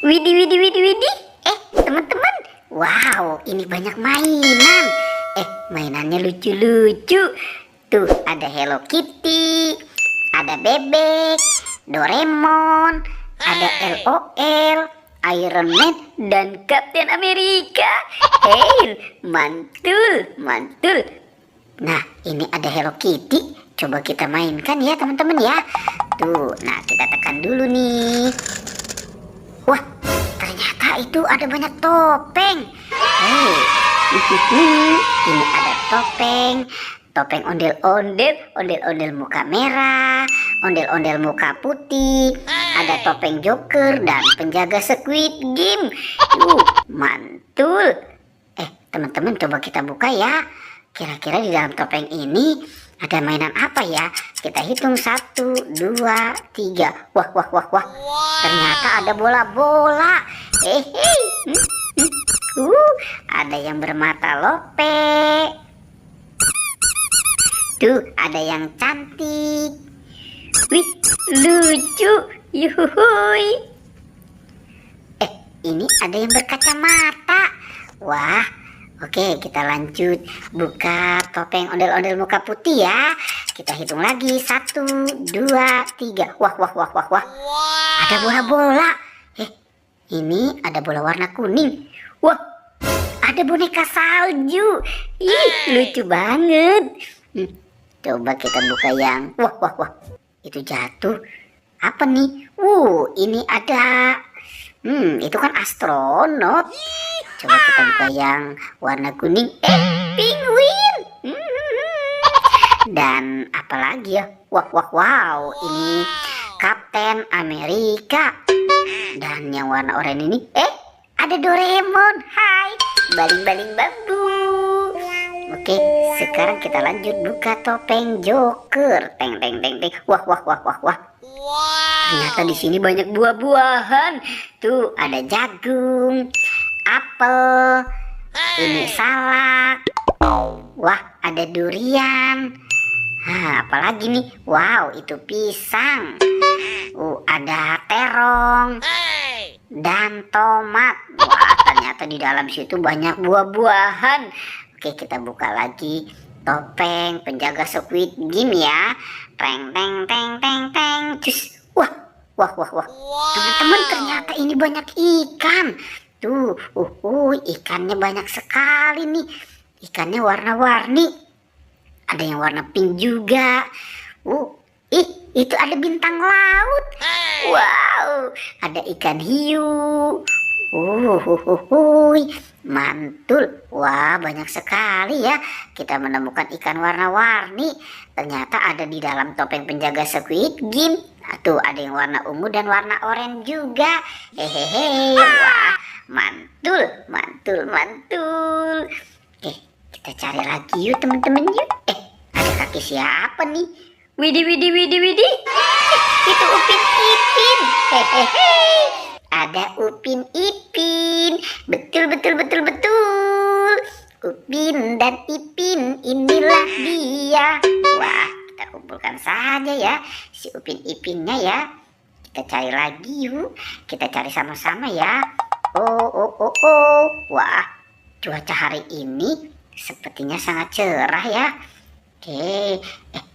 Widih, widih, widih, widih. Teman-teman. Wow, ini banyak mainan. Mainannya lucu-lucu. Tuh, ada Hello Kitty, ada bebek, Doraemon, ada LOL, Iron Man, dan Captain Amerika. Hei, mantul, mantul. Nah, ini ada Hello Kitty. Coba kita mainkan ya teman-teman ya. Tuh, nah kita tekan dulu nih. Wah, ternyata itu ada banyak topeng. Hei, ini ada topeng ondel-ondel, ondel-ondel muka merah, ondel-ondel muka putih, ada topeng Joker dan penjaga Squid Game. Mantul. Teman-teman coba kita buka ya. Kira-kira di dalam topeng ini ada mainan apa ya? Kita hitung 1, 2, 3. Wah. Ternyata ada bola-bola. Ada yang bermata lope. Tuh, ada yang cantik. Wih, lucu. Yuhui. Ini ada yang berkacamata. Wah. Oke, kita lanjut buka topeng ondel-ondel muka putih ya. Kita hitung lagi 1, 2, 3. Wah. Ada bola-bola. Ini ada bola warna kuning. Wah, ada boneka salju. Ih, lucu banget. Coba kita buka yang wah. Itu jatuh. Apa nih? Ini ada itu kan astronot. Coba kita buka yang warna kuning. Penguin. Dan apalagi ya? Wow, ini Captain Amerika. Dan yang warna oranye ini, ada Doraemon. Hai, baling-baling bambu. Oke, sekarang kita lanjut buka topeng Joker. Teng. Wah. Ternyata di sini banyak buah-buahan. Tuh, ada jagung, apel, ini salak. Wah, ada durian. Apalagi nih? Wow, itu pisang. Ada terong dan tomat. Wah, ternyata di dalam situ banyak buah-buahan. Oke, kita buka lagi topeng penjaga Squid Game ya. Teng. Cus. Wah. Teman-teman, ternyata ini banyak ikan. Tuh, ikannya banyak sekali nih. Ikannya warna-warni. Ada yang warna pink juga. Itu ada bintang laut. Wow, ada ikan hiu. Mantul. Wah, banyak sekali ya. Kita menemukan ikan warna-warni. Ternyata ada di dalam topeng penjaga Squid Game. Tuh, ada yang warna ungu dan warna oranye juga. Wah, mantul. Kita cari lagi yuk teman-teman yuk. Ada kaki siapa nih? Widih. Itu Upin Ipin. Ada Upin Ipin. Betul. Upin dan Ipin, inilah dia. Wah, kita kumpulkan saja ya si Upin Ipinnya ya. Kita cari lagi yuk. Kita cari sama-sama ya. Wah, cuaca hari ini sepertinya sangat cerah ya.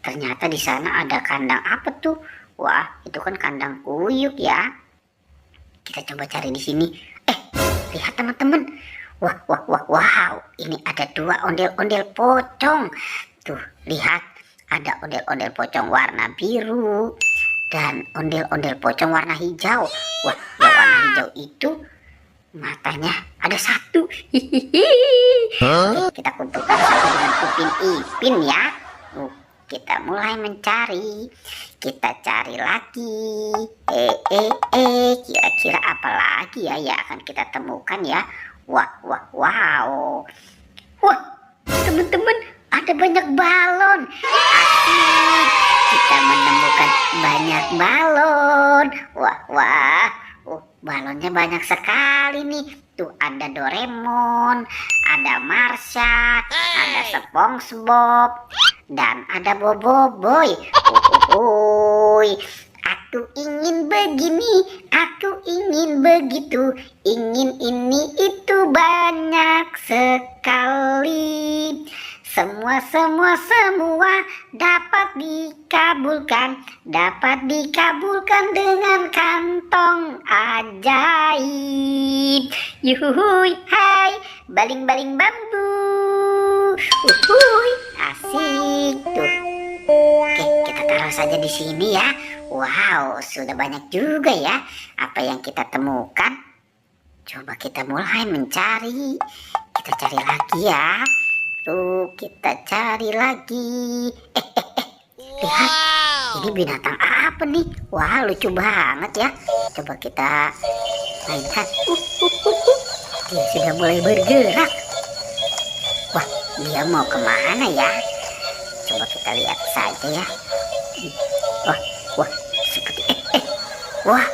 Ternyata di sana ada kandang apa tuh? Wah, itu kan kandang kuyuk ya. Kita coba cari di sini. Lihat teman-teman. Wow, ini ada 2 ondel-ondel pocong. Tuh, lihat, ada ondel-ondel pocong warna biru dan ondel-ondel pocong warna hijau. Wah, yang warna hijau itu matanya ada 1. Oke, kita kumpulkan satu dengan Upin Ipin ya. Kita mulai mencari. Kita cari lagi. Kira-kira apa lagi ya akan kita temukan ya. Wow. Wah, teman-teman, ada banyak balon. Asik. Kita menemukan banyak balon. Wah. Balonnya banyak sekali nih. Tuh, ada Doraemon, ada Marsha, ada SpongeBob, dan ada Boboiboy. Aku ingin begini, aku ingin begitu, ingin ini itu banyak sekali. Semua dapat dikabulkan dengan kantong ajaib. Yuhuy, hai, baling-baling bambu. Uhuy, asik tuh. Oke, kita taruh saja di sini ya. Wow, sudah banyak juga ya apa yang kita temukan. Coba kita mulai mencari. Kita cari lagi ya. Tuh, kita cari lagi. Lihat, ini binatang apa nih? Wah, lucu banget ya. Coba kita mainkan. Dia sudah mulai bergerak. Wah, dia mau kemana ya? Coba kita lihat saja ya. Wah, seperti wah,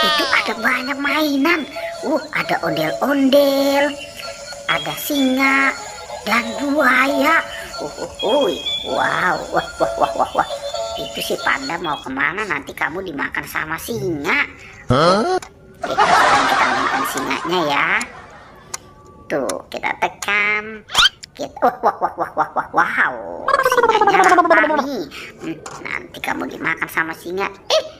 itu ada banyak mainan. Ada ondel-ondel, ada singa dan buaya. Wow, wah. Itu si panda mau kemana? Nanti kamu dimakan sama singa. Kita mainkan singanya ya. Tuh, kita tekan. Wow, singanya lapar nih. Nanti kamu dimakan sama singa.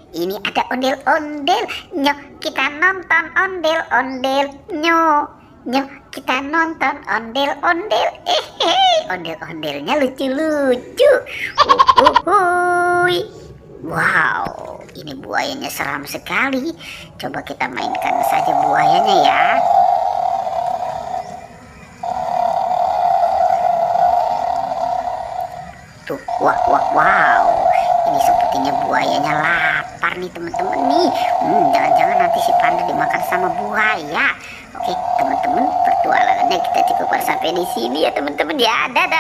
Ini ada ondel-ondel. Nyok, kita nonton ondel-ondel. Nyok, kita nonton ondel-ondel. Ondel-ondelnya lucu-lucu. Wow, ini buayanya seram sekali. Coba kita mainkan saja buayanya ya. Tuh, wow. Ini sepertinya buayanya lapar nih teman-teman nih. Jangan-jangan nanti si panda dimakan sama buaya. Oke, teman-teman, pertualangannya kita cukup sampai di sini ya teman-teman ya. Dadah.